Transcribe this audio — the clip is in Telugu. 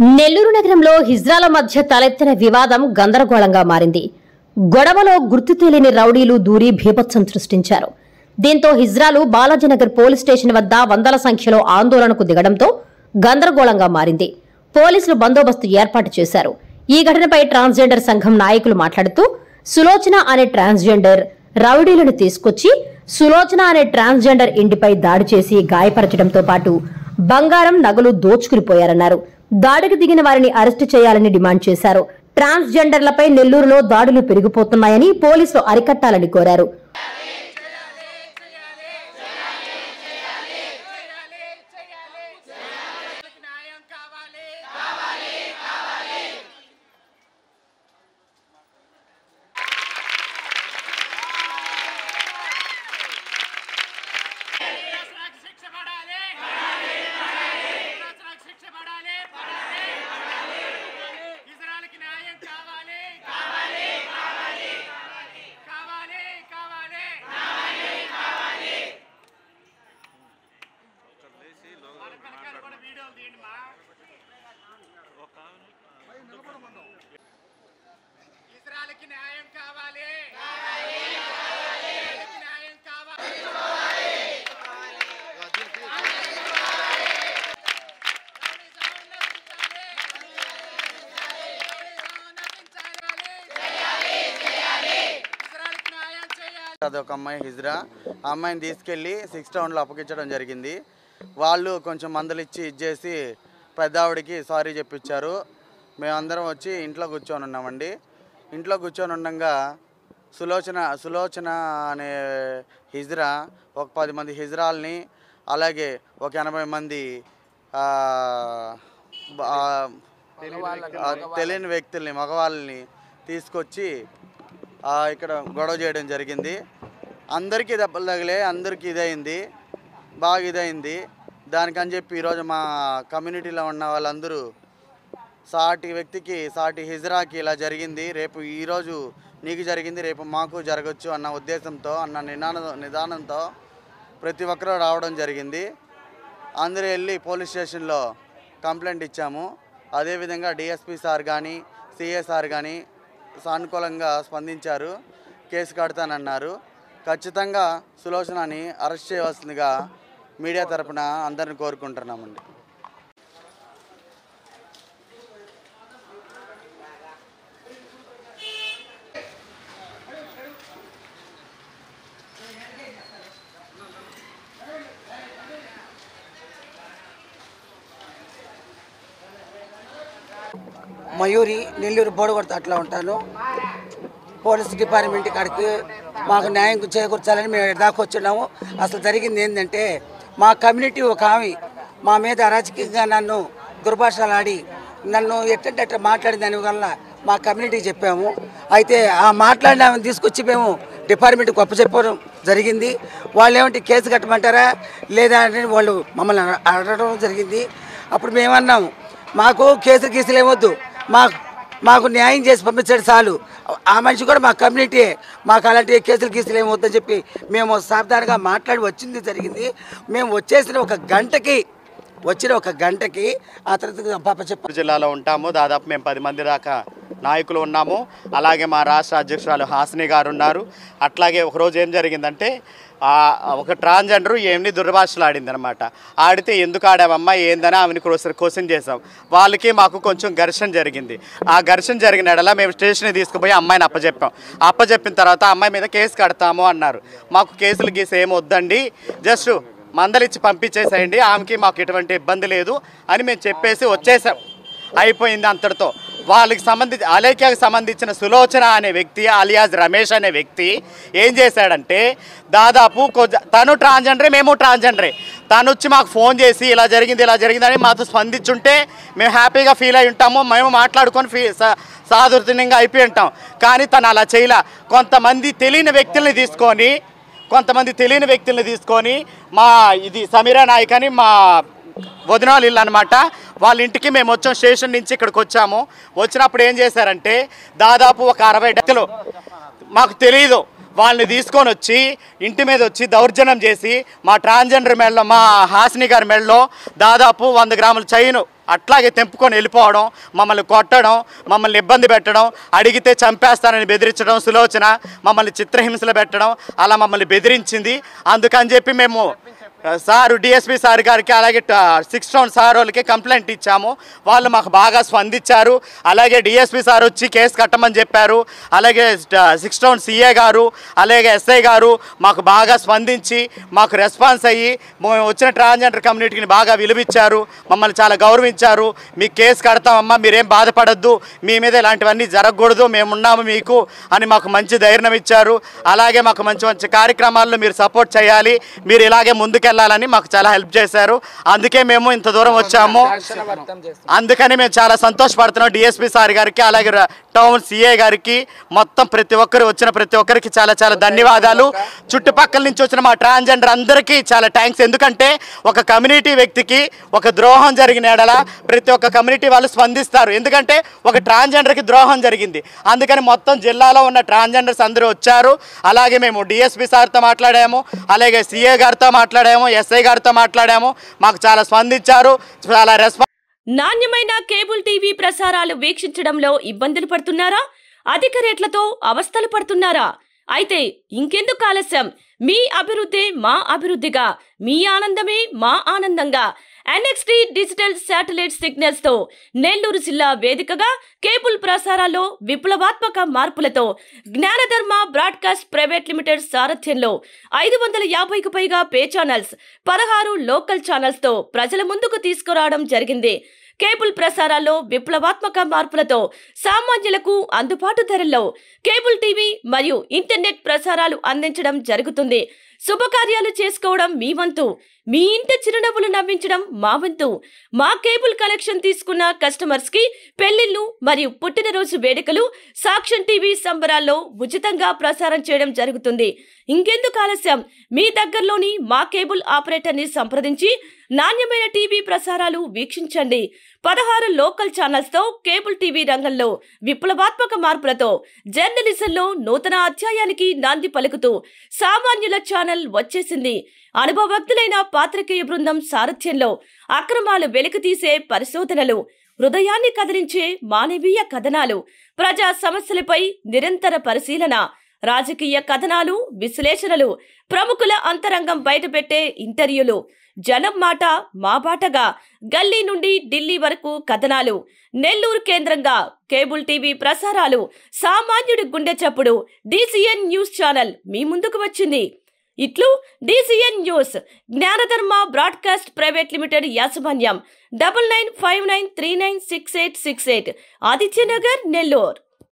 నెల్లూరు నగరంలో హిజ్రాల మధ్య తలెత్తిన వివాదం గందరగోళంగా మారింది. గొడవలో గుర్తు తెలియని రౌడీలు దూరి భీభత్సం సృష్టించారు. దీంతో హిజ్రాలు బాలాజీనగర్ పోలీస్ స్టేషన్ వద్ద వందల సంఖ్యలో ఆందోళనకు దిగడంతో గందరగోళంగా మారింది. పోలీసులు బందోబస్తు ఏర్పాటు చేశారు. ఈ ఘటనపై ట్రాన్స్జెండర్ సంఘం నాయకులు మాట్లాడుతూ సులోచన అనే ట్రాన్స్జెండర్ రౌడీలను తీసుకొచ్చి సులోచన అనే ట్రాన్స్జెండర్ ఇంటిపై దాడి చేసి గాయపరచడంతో పాటు బంగారం నగలు దోచుకునిపోయారన్నారు. దాడికి దిగిన వారిని అరెస్టు చేయాలని డిమాండ్ చేశారు. ట్రాన్స్జెండర్లపై నెల్లూరులో దాడులు పెరిగిపోతున్నాయని పోలీసులు అరికట్టాలని కోరారు. ఇజ్రాయెల్కి న్యాయం కావాలి. అదొక అమ్మాయి హిజ్రా. ఆ అమ్మాయిని తీసుకెళ్ళి 6 టౌన్లో అప్పగించడం జరిగింది. వాళ్ళు కొంచెం మందులు ఇచ్చి ఇచ్చేసి పెద్దావిడికి సారీ చెప్పించారు. మేమందరం వచ్చి ఇంట్లో కూర్చొని ఉన్నామండి. ఇంట్లో కూర్చొని ఉండగా సులోచన అనే హిజ్రా ఒక 10 మంది హిజ్రాల్ని అలాగే ఒక 80 మంది తెలియని వ్యక్తుల్ని మగవాళ్ళని తీసుకొచ్చి ఇక్కడ గొడవ చేయడం జరిగింది. అందరికీ దెబ్బలు తగిలే, అందరికీ బాగా ఇదైంది. దానికని చెప్పి ఈరోజు మా కమ్యూనిటీలో ఉన్న వాళ్ళందరూ సాటి వ్యక్తికి సాటి హిజ్రాకి ఇలా జరిగింది, రేపు ఈరోజు నీకు జరిగింది రేపు మాకు జరగచ్చు అన్న ఉద్దేశంతో నిదానంతో ప్రతి ఒక్కరూ రావడం జరిగింది. అందరూ వెళ్ళి పోలీస్ స్టేషన్లో కంప్లైంట్ ఇచ్చాము. అదేవిధంగా డిఎస్పీ సార్ కానీ సిఏ సార్ కానీ సానుకూలంగా స్పందించారు. కేసు కడతానన్నారు. ఖచ్చితంగా సులోచనని అరెస్ట్ చేయవలసిందిగా మీడియా తరపున అందరిని కోరుకుంటున్నామండి. మయూరి, నెల్లూరు బోడగొడత అట్లా ఉంటాను. పోలీస్ డిపార్ట్మెంట్ కాడికి మాకు న్యాయం చేకూర్చాలని మేము దాకా వచ్చినాము. అసలు జరిగింది ఏంటంటే మా కమ్యూనిటీ ఒక ఆమె మా మీద అరాజకీయంగా నన్ను దుర్భాషలాడి నన్ను ఎట్టంటే అట్లా మాట్లాడిన దానివల్ల మా కమ్యూనిటీకి చెప్పాము. అయితే ఆ మాట్లాడిన ఆమెను తీసుకొచ్చి మేము డిపార్ట్మెంట్కి గొప్ప చెప్పడం జరిగింది. వాళ్ళు ఏమంటే కేసు కట్టమంటారా లేదా అని వాళ్ళు మమ్మల్ని అడగడం జరిగింది. అప్పుడు మేమన్నాము మాకు కేసులు ఏమొద్దు, మాకు న్యాయం చేసి పంపించాడు చాలు. ఆ మనిషి కూడా మా కమ్యూనిటీ, మాకు అలాంటి కేసులు ఏమవుతుందని చెప్పి మేము సాధారణంగా మాట్లాడి వచ్చింది జరిగింది. మేము వచ్చిన ఒక గంటకి ఆ తర్వాత పాప చెప్పారు. జిల్లాలో ఉంటాము. దాదాపు మేము 10 మంది దాకా నాయకులు ఉన్నాము. అలాగే మా రాష్ట్ర అధ్యక్షురాలు హాసిని గారు ఉన్నారు. అట్లాగే ఒకరోజు ఏం జరిగిందంటే ఒక ట్రాన్స్జెండర్ ఏమిని దుర్భాషలు ఆడింది అనమాట. ఆడితే ఎందుకు ఆడామమ్మా ఏందని ఆమెను క్వశ్చన్ చేసాం. వాళ్ళకి మాకు కొంచెం ఘర్షణ జరిగింది. ఆ ఘర్షణ జరిగిన ఎడలా మేము స్టేషన్కి తీసుకుపోయి అమ్మాయిని అప్పచెప్పిన తర్వాత అమ్మాయి మీద కేసు కడతాము అన్నారు. మాకు కేసులు ఏమి వద్దండి, జస్ట్ మందలిచ్చి పంపించేసేయండి, ఆమెకి మాకు ఎటువంటి ఇబ్బంది లేదు అని మేము చెప్పేసి వచ్చేసాం. అయిపోయింది అంతటితో. వాళ్ళకి అలేఖ్యకు సంబంధించిన సులోచన అనే వ్యక్తి అలియాజ్ రమేష్ అనే వ్యక్తి ఏం చేశాడంటే దాదాపు తను ట్రాన్స్జెండరే మేము ట్రాన్స్జెండరే. తను వచ్చి మాకు ఫోన్ చేసి ఇలా జరిగింది అని మాతో స్పందించుంటే మేము హ్యాపీగా ఫీల్ అయి ఉంటాము. మేము మాట్లాడుకొని సాధుర్తంగా అయిపోయి ఉంటాం. కానీ తను అలా చేయలే. కొంతమంది తెలియని వ్యక్తుల్ని తీసుకొని మా ఇది సమీరా నాయక్ అని మా వదినాలు ఇల్లు అనమాట. వాళ్ళ ఇంటికి మేము వచ్చాం. స్టేషన్ నుంచి ఇక్కడికి వచ్చినప్పుడు ఏం చేశారంటే దాదాపు ఒక 60 వ్యక్తులు మాకు తెలియదు వాళ్ళని తీసుకొని వచ్చి ఇంటి మీద వచ్చి దౌర్జన్యం చేసి మా ట్రాన్స్జెండర్ మెడలో, మా హాసిని గారి మెడలో దాదాపు 100 గ్రాముల చైను అట్లాగే తెంపుకొని వెళ్ళిపోవడం, మమ్మల్ని కొట్టడం, మమ్మల్ని ఇబ్బంది పెట్టడం, అడిగితే చంపేస్తానని బెదిరించడం, సులోచన మమ్మల్ని చిత్రహింసలు పెట్టడం, అలా మమ్మల్ని బెదిరించింది. అందుకని చెప్పి మేము సారు డిఎస్పీ సార్ గారికి అలాగే 6 టౌన్ సార్ వాళ్ళకి కంప్లైంట్ ఇచ్చాము. వాళ్ళు మాకు బాగా స్పందించారు. అలాగే డిఎస్పీ సార్ వచ్చి కేసు కట్టమని చెప్పారు. అలాగే 6 టౌన్ సిఏ గారు అలాగే ఎస్ఐ గారు మాకు బాగా స్పందించి మాకు రెస్పాన్స్ అయ్యి మేము వచ్చిన ట్రాన్స్జెండర్ కమ్యూనిటీని బాగా విలువిచ్చారు, మమ్మల్ని చాలా గౌరవించారు. మీకు కేసు కడతామమ్మా, మీరేం బాధపడద్దు, మీ మీద ఇలాంటివన్నీ జరగకూడదు, మేమున్నాము మీకు అని మాకు మంచి ధైర్యం ఇచ్చారు. అలాగే మాకు మంచి మంచి కార్యక్రమాల్లో మీరు సపోర్ట్ చేయాలి, మీరు ఇలాగే ముందుకెళ్ళాలని మాకు చాలా హెల్ప్ చేశారు. అందుకే మేము ఇంత దూరం వచ్చాము. అందుకని మేము చాలా సంతోషపడుతున్నాం డిఎస్పీ సార్ గారికి అలాగే టౌన్ సిఏ గారికి, మొత్తం ప్రతి ఒక్కరు వచ్చిన ప్రతి ఒక్కరికి చాలా చాలా ధన్యవాదాలు. చుట్టుపక్కల నుంచి వచ్చిన మా ట్రాన్స్జెండర్ అందరికీ చాలా థ్యాంక్స్. ఎందుకంటే ఒక కమ్యూనిటీ వ్యక్తికి ఒక ద్రోహం జరిగిన ఎడల ప్రతి ఒక్క కమ్యూనిటీ వాళ్ళు స్పందిస్తారు. ఎందుకంటే ఒక ట్రాన్స్జెండర్కి ద్రోహం జరిగింది, అందుకని మొత్తం జిల్లాలో ఉన్న ట్రాన్స్జెండర్స్ అందరూ వచ్చారు. అలాగే మేము డిఎస్పీ సార్తో మాట్లాడాము, అలాగే సిఏ గారితో మాట్లాడాము, ఎస్ఐ గారితో మాట్లాడాము. మాకు చాలా స్పందించారు, చాలా రెస్పాన్స్. నాణ్యమైన కేబుల్ టీవీ ప్రసారాలు వీక్షించడంలో ఇబ్బందులు పడుతున్నారా? అధిక రేట్లతో అవస్థలు పడుతున్నారా? అయితే ఇంకెందుకు ఆలస్యం? మీ అభివృద్ధి మా అభివృద్ధిగా, మీ ఆనందమే మా ఆనందంగా NXT డిజిటల్ శాటిలైట్ సిగ్నల్స్ తో నెల్లూరు జిల్లా వేదికగా కేబుల్ ప్రసారాల్లో విప్లవాత్మక మార్పులతో జ్ఞానధర్మ బ్రాడ్కాస్ట్ ప్రైవేట్ లిమిటెడ్ సారథ్యంలో 550కు పైగా పే ఛానల్స్, 16 లోకల్ ఛానల్స్ తో ప్రజల ముందుకు తీసుకురావడం జరిగింది. కేబుల్ ప్రసారాల్లో విప్లవాత్మక మార్పులతో సామాన్యులకు అందుబాటు ధరల్లో కేబుల్ టీవీ మరియు ఇంటర్నెట్ ప్రసారాలు అందించడం జరుగుతుంది. శుభకార్యాలు చేసుకోవడం మీ వంతు, మీ ఇంటి చిరునవ్వులు నవ్వించడం మా వంతు. మా కేబుల్ కనెక్షన్ తీసుకున్న కస్టమర్స్ కి పెళ్లిళ్లు మరియు పుట్టినరోజు వేడుకలు సాక్ష్యం టీవీ సంబరాల్లో ఉచితంగా ప్రసారం చేయడం జరుగుతుంది. ఇంకెందుకు ఆలస్యం? మీ దగ్గరలోని మా కేబుల్ ఆపరేటర్ ని సంప్రదించి నాణ్యమైన టీవీ ప్రసారాలు వీక్షించండి. 16 లోకల్ ఛానల్స్ తో కేబుల్ టీవీ రంగంలో విప్లవాత్మక మార్పులతో జర్నలిజంలో నూతన అధ్యాయానికి నాంది పలుకుతూ సామాన్యుల ఛానల్ వచ్చేసింది. అనుభవజ్ఞులైన పాత్రికేయ బృందం సారథ్యంలో అక్రమాలు వెలికితీసే పరిశోధనలు, హృదయాన్ని కదిలించే మానవీయ కథనాలు, ప్రజా సమస్యలపై నిరంతర పరిశీలన, రాజకీయ కథనాలు, విశ్లేషణలు, ప్రముఖుల అంతరంగం బయటపెట్టే ఇంటర్వ్యూలు, జనం మాట మా బాటగా గల్లీ నుండి ఢిల్లీ వరకు కథనాలు. నెల్లూరు కేంద్రంగా కేబుల్ టీవీ ప్రసారాలు, సామాన్యుడి గుండె చప్పుడు DCN న్యూస్ ఛానల్ మీ ముందుకు వచ్చింది. ఇట్లు DCN news, జ్ఞానధర్మ broadcast private limited యాజమాన్యం, 9959396868, ఆదిత్యనగర్, నెల్లూరు.